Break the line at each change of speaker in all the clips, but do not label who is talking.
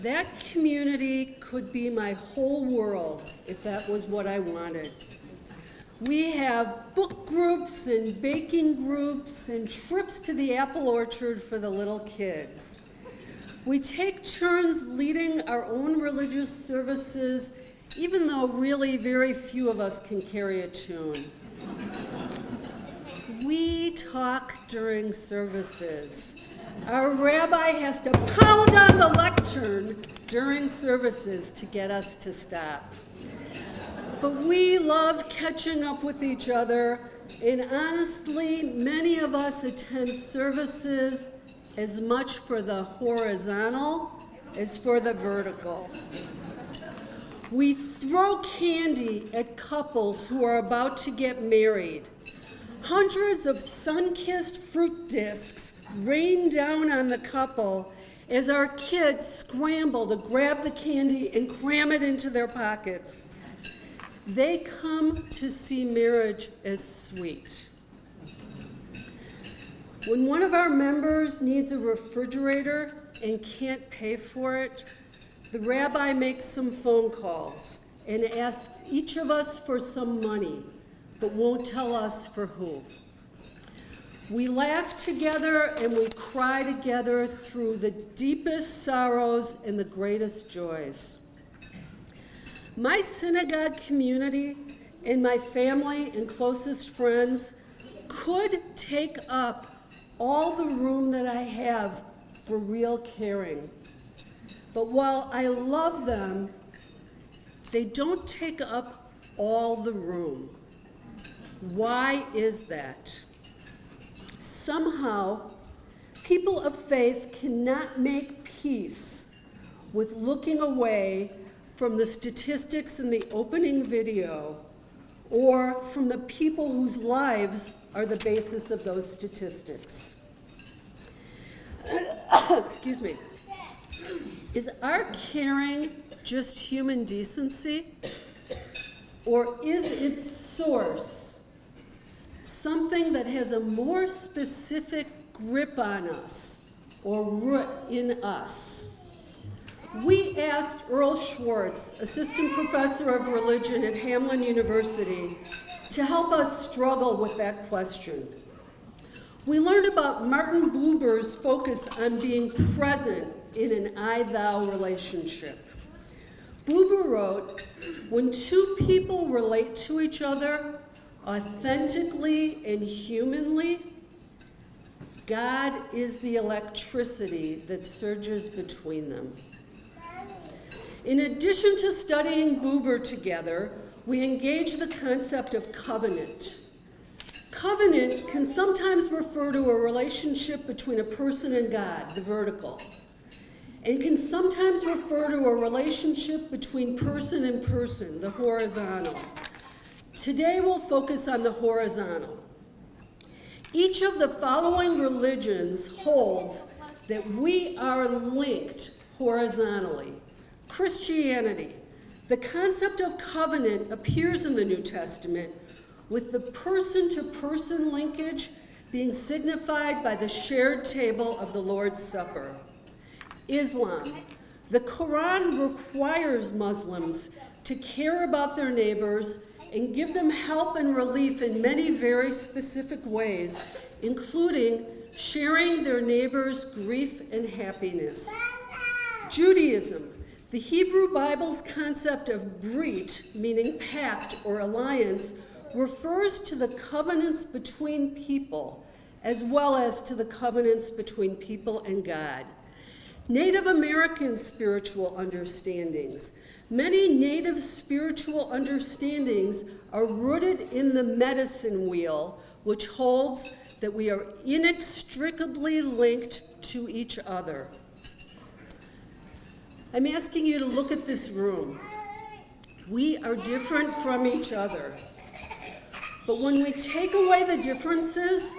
That community could be my whole world if that was what I wanted. We have book groups and baking groups and trips to the apple orchard for the little kids. We take turns leading our own religious services, even though really very few of us can carry a tune. We talk during services. Our rabbi has to pound on the lectern during services to get us to stop. But we love catching up with each other, and honestly, many of us attend services as much for the horizontal as for the vertical. We throw candy at couples who are about to get married. Hundreds of sun-kissed fruit discs rain down on the couple as our kids scramble to grab the candy and cram it into their pockets. They come to see marriage as sweet. When one of our members needs a refrigerator and can't pay for it, the rabbi makes some phone calls and asks each of us for some money, but won't tell us for who. We laugh together and we cry together through the deepest sorrows and the greatest joys. My synagogue community and my family and closest friends could take up all the room that I have for real caring. But while I love them, they don't take up all the room. Why is that? Somehow, people of faith cannot make peace with looking away from the statistics in the opening video or from the people whose lives are the basis of those statistics. Excuse me. Is our caring just human decency, or is its source something that has a more specific grip on us or root in us? We asked Earl Schwartz, assistant professor of religion at Hamline University, to help us struggle with that question. We learned about Martin Buber's focus on being present in an I-thou relationship. Buber wrote, when two people relate to each other authentically and humanly, God is the electricity that surges between them. In addition to studying Buber together, we engage the concept of covenant. Covenant can sometimes refer to a relationship between a person and God, the vertical, and can sometimes refer to a relationship between person and person, the horizontal. Today we'll focus on the horizontal. Each of the following religions holds that we are linked horizontally. Christianity, the concept of covenant appears in the New Testament, with the person-to-person linkage being signified by the shared table of the Lord's Supper. Islam, the Quran requires Muslims to care about their neighbors and give them help and relief in many very specific ways, including sharing their neighbors' grief and happiness. Judaism, the Hebrew Bible's concept of brit, meaning pact or alliance, refers to the covenants between people, as well as to the covenants between people and God. Native American spiritual understandings. Many Native spiritual understandings are rooted in the medicine wheel, which holds that we are inextricably linked to each other. I'm asking you to look at this room. We are different from each other. But when we take away the differences,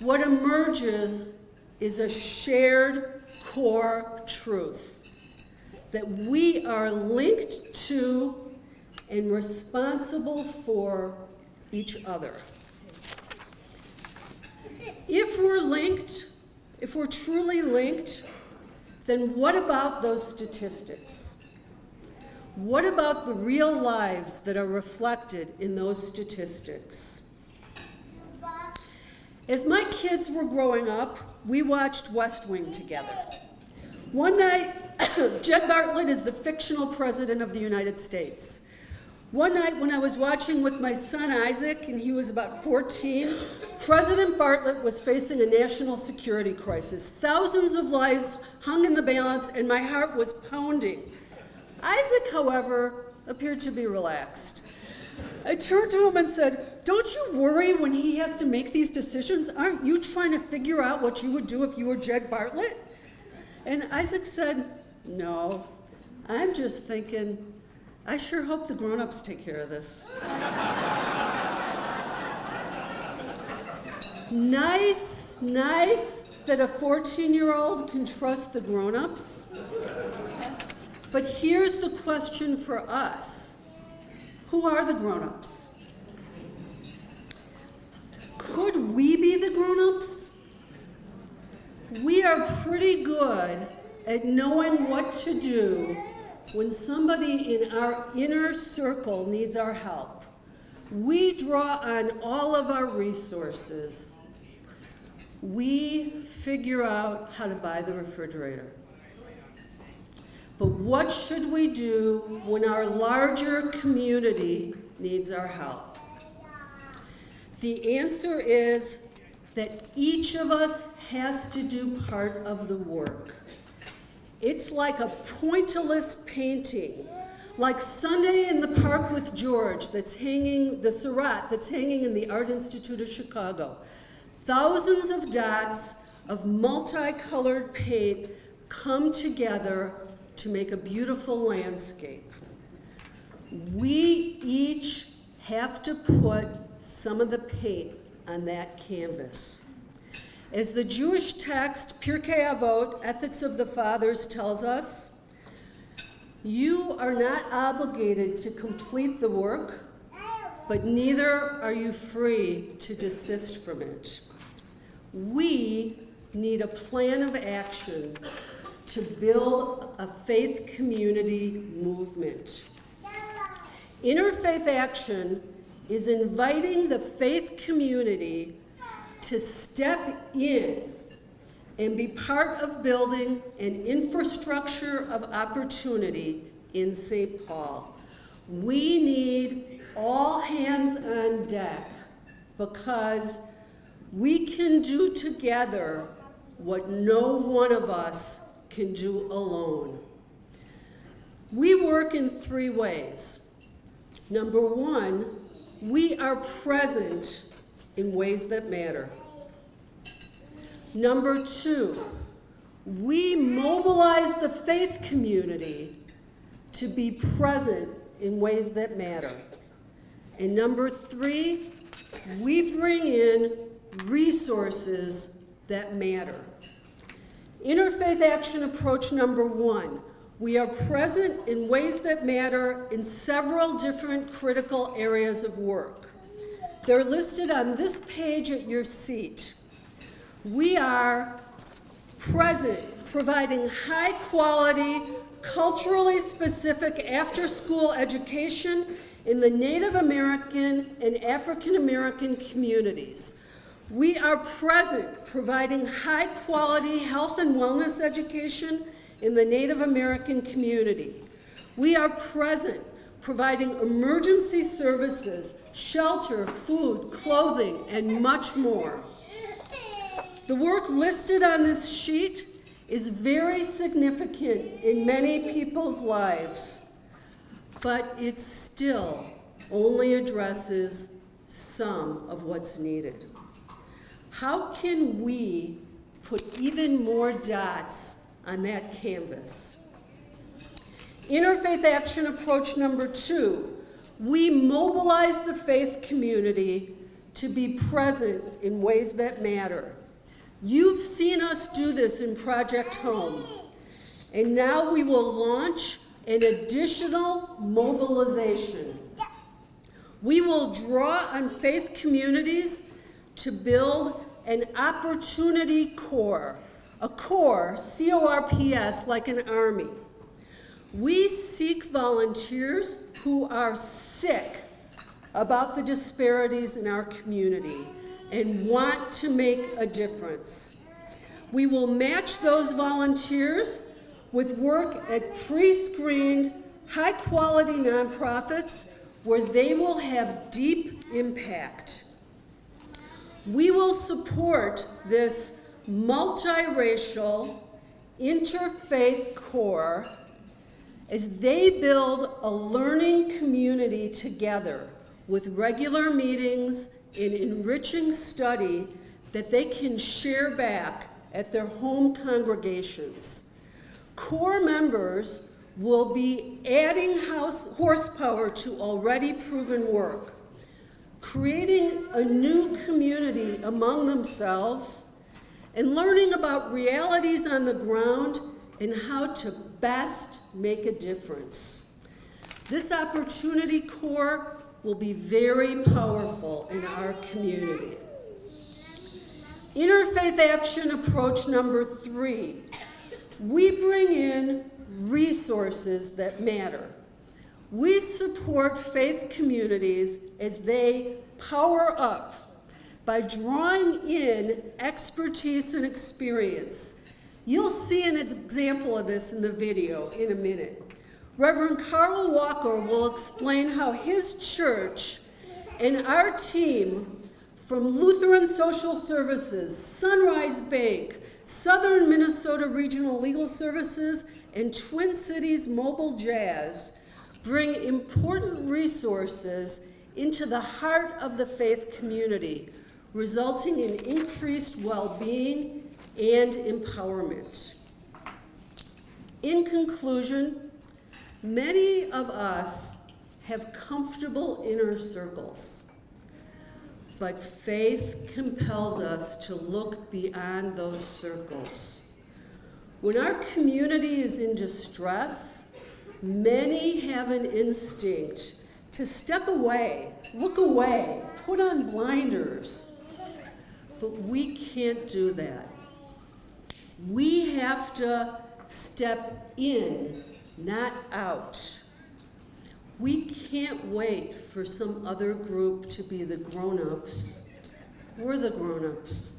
what emerges is a shared core truth that we are linked to and responsible for each other. If we're linked, if we're truly linked, then what about those statistics? What about the real lives that are reflected in those statistics? As my kids were growing up, we watched West Wing together. One night, Jed Bartlett is the fictional president of the United States. One night when I was watching with my son Isaac, and he was about 14, President Bartlett was facing a national security crisis. Thousands of lives hung in the balance, and my heart was pounding. Isaac, however, appeared to be relaxed. I turned to him and said, "Don't you worry when he has to make these decisions? Aren't you trying to figure out what you would do if you were Jed Bartlett?" And Isaac said, "No, I'm just thinking, I sure hope the grown-ups take care of this." Nice that a 14-year-old can trust the grown-ups. But here's the question for us. Who are the grown-ups? Could we be the grown-ups? We are pretty good at knowing what to do when somebody in our inner circle needs our help. We draw on all of our resources. We figure out how to buy the refrigerator. But what should we do when our larger community needs our help? The answer is that each of us has to do part of the work. It's like a pointillist painting, like Sunday in the Park with George that's hanging, the Surratt that's hanging in the Art Institute of Chicago. Thousands of dots of multicolored paint come together to make a beautiful landscape. We each have to put some of the paint on that canvas. As the Jewish text, Pirkei Avot, Ethics of the Fathers, tells us, you are not obligated to complete the work, but neither are you free to desist from it. We need a plan of action to build a faith community movement. Interfaith action is inviting the faith community to step in and be part of building an infrastructure of opportunity in St. Paul. We need all hands on deck because we can do together what no one of us can do alone. We work in 3 ways. Number 1, we are present in ways that matter. Number 2, we mobilize the faith community to be present in ways that matter. And number 3, we bring in resources that matter. Interfaith action approach number 1, we are present in ways that matter in several different critical areas of work. They're listed on this page at your seat. We are present, providing high quality, culturally specific after-school education in the Native American and African American communities. We are present, providing high quality health and wellness education in the Native American community. We are present, providing emergency services, shelter, food, clothing, and much more. The work listed on this sheet is very significant in many people's lives, but it still only addresses some of what's needed. How can we put even more dots on that canvas? Interfaith action approach number 2, we mobilize the faith community to be present in ways that matter. You've seen us do this in Project Home, and now we will launch an additional mobilization. We will draw on faith communities to build an opportunity core a corps, C-O-R-P-S, like an army. We seek volunteers who are sick about the disparities in our community and want to make a difference. We will match those volunteers with work at pre-screened, high-quality nonprofits where they will have deep impact. We will support this multiracial, interfaith corps as they build a learning community together with regular meetings and enriching study that they can share back at their home congregations. Core members will be adding horsepower to already proven work, creating a new community among themselves, and learning about realities on the ground and how to best make a difference. This opportunity core will be very powerful in our community. Interfaith action approach number 3. We bring in resources that matter. We support faith communities as they power up by drawing in expertise and experience. You'll see an example of this in the video in a minute. Reverend Carl Walker will explain how his church and our team from Lutheran Social Services, Sunrise Bank, Southern Minnesota Regional Legal Services, and Twin Cities Mobile Jazz bring important resources into the heart of the faith community, resulting in increased well-being and empowerment. In conclusion, many of us have comfortable inner circles, but faith compels us to look beyond those circles. When our community is in distress, many have an instinct to step away, look away, put on blinders. But we can't do that. We have to step in, not out. We can't wait for some other group to be the grown-ups. We're the grown-ups.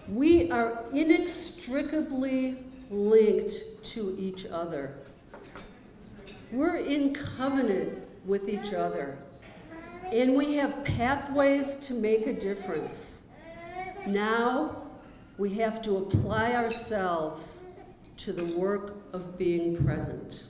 We are inextricably linked to each other. We're in covenant with each other, and we have pathways to make a difference. Now, we have to apply ourselves to the work of being present.